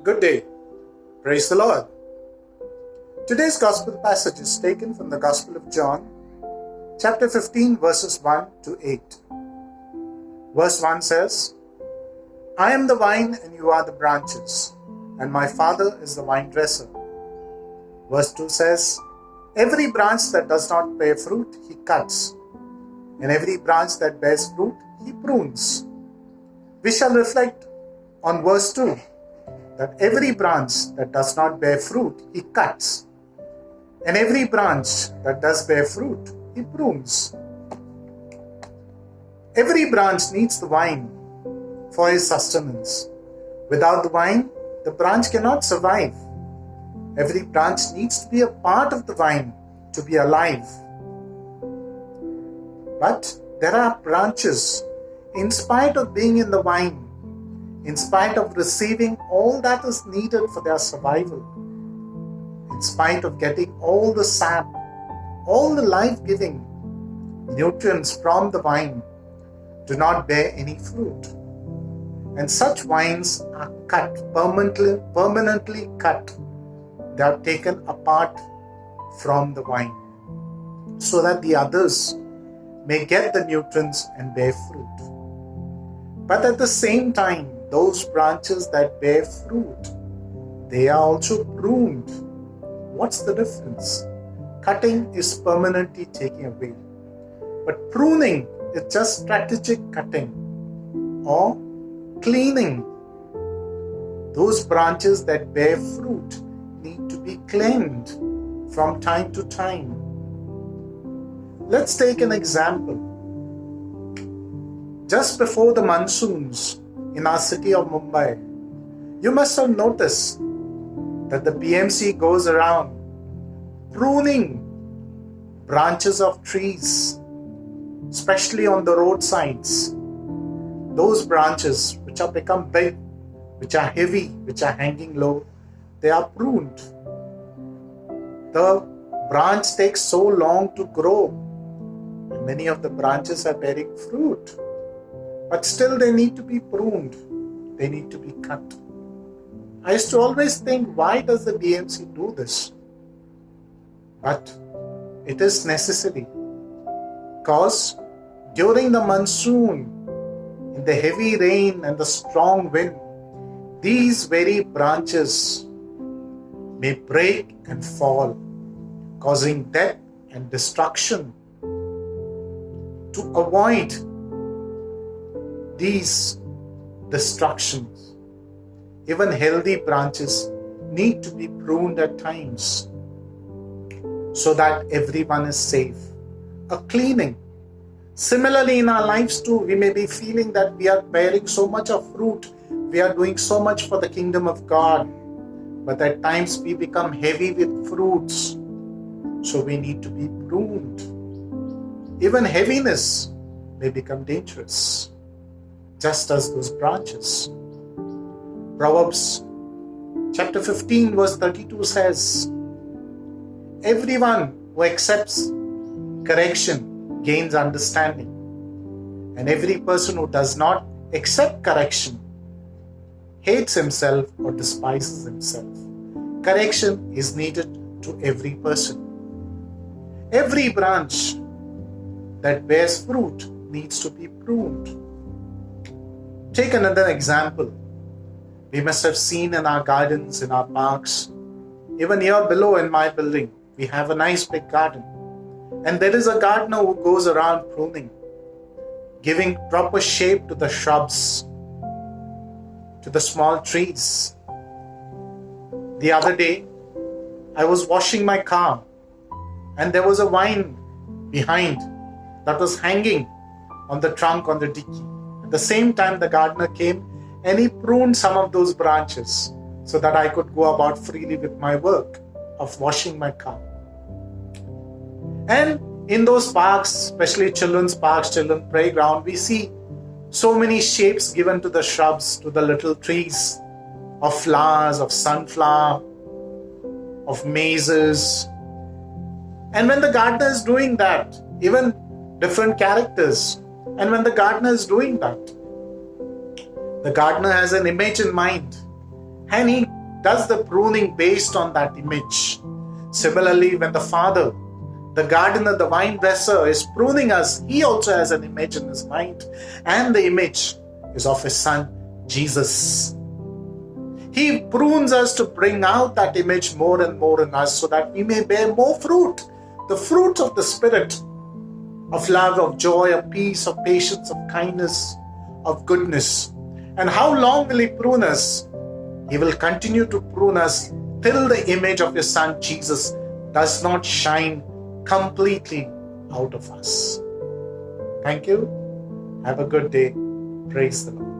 Good day. Praise the Lord. Today's Gospel passage is taken from the Gospel of John, chapter 15, verses 1 to 8. Verse 1 says, I am the vine and you are the branches, and my Father is the vine dresser. Verse 2 says, every branch that does not bear fruit, he cuts, and every branch that bears fruit, he prunes. We shall reflect on verse 2, that every branch that does not bear fruit, he cuts, and every branch that does bear fruit, he prunes. Every branch needs the vine for his sustenance. Without the vine, the branch cannot survive. Every branch needs to be a part of the vine to be alive. But there are branches, in spite of being in the vine, in spite of receiving all that is needed for their survival, in spite of getting all the sap, all the life-giving nutrients from the vine, do not bear any fruit. And such vines are cut, permanently cut. They are taken apart from the vine so that the others may get the nutrients and bear fruit. But at the same time, those branches that bear fruit, they are also pruned. What's the difference? Cutting is permanently taking away, but pruning is just strategic cutting or cleaning. Those branches that bear fruit need to be cleaned from time to time. Let's take an example. Just before the monsoons in our city of Mumbai, you must have noticed that the BMC goes around pruning branches of trees, especially on the roadsides. Those branches which have become big, which are heavy, which are hanging low, they are pruned. The branch takes so long to grow, and many of the branches are bearing fruit. But still they need to be pruned. They need to be cut. I used to always think, why does the BMC do this? But it is necessary, because during the monsoon, in the heavy rain and the strong wind, these very branches may break and fall, causing death and destruction. To avoid these destructions, even healthy branches need to be pruned at times so that everyone is safe. A cleaning. Similarly, in our lives too, we may be feeling that we are bearing so much of fruit, we are doing so much for the kingdom of God, but at times we become heavy with fruits, so we need to be pruned. Even heaviness may become dangerous, just as those branches. Proverbs chapter 15 verse 32 says, everyone who accepts correction gains understanding, and every person who does not accept correction hates himself or despises himself. Correction is needed to every person. Every branch that bears fruit needs to be pruned. Take another example. We must have seen in our gardens, in our parks, even here below in my building, we have a nice big garden. And there is a gardener who goes around pruning, giving proper shape to the shrubs, to the small trees. The other day, I was washing my car, and there was a vine behind that was hanging on the trunk on the dicky. At the same time, the gardener came and he pruned some of those branches so that I could go about freely with my work of washing my car. And in those parks, especially children's parks, children's playground, we see so many shapes given to the shrubs, to the little trees, of flowers, of sunflower, of mazes. And when the gardener is doing that, even different characters, and when the gardener is doing that, the gardener has an image in mind, and he does the pruning based on that image. Similarly, when the Father, the gardener, the vine dresser is pruning us, he also has an image in his mind, and the image is of his Son, Jesus. He prunes us to bring out that image more and more in us so that we may bear more fruit, the fruit of the Spirit, of love, of joy, of peace, of patience, of kindness, of goodness. And how long will he prune us? He will continue to prune us till the image of his Son, Jesus, does not shine completely out of us. Thank you. Have a good day. Praise the Lord.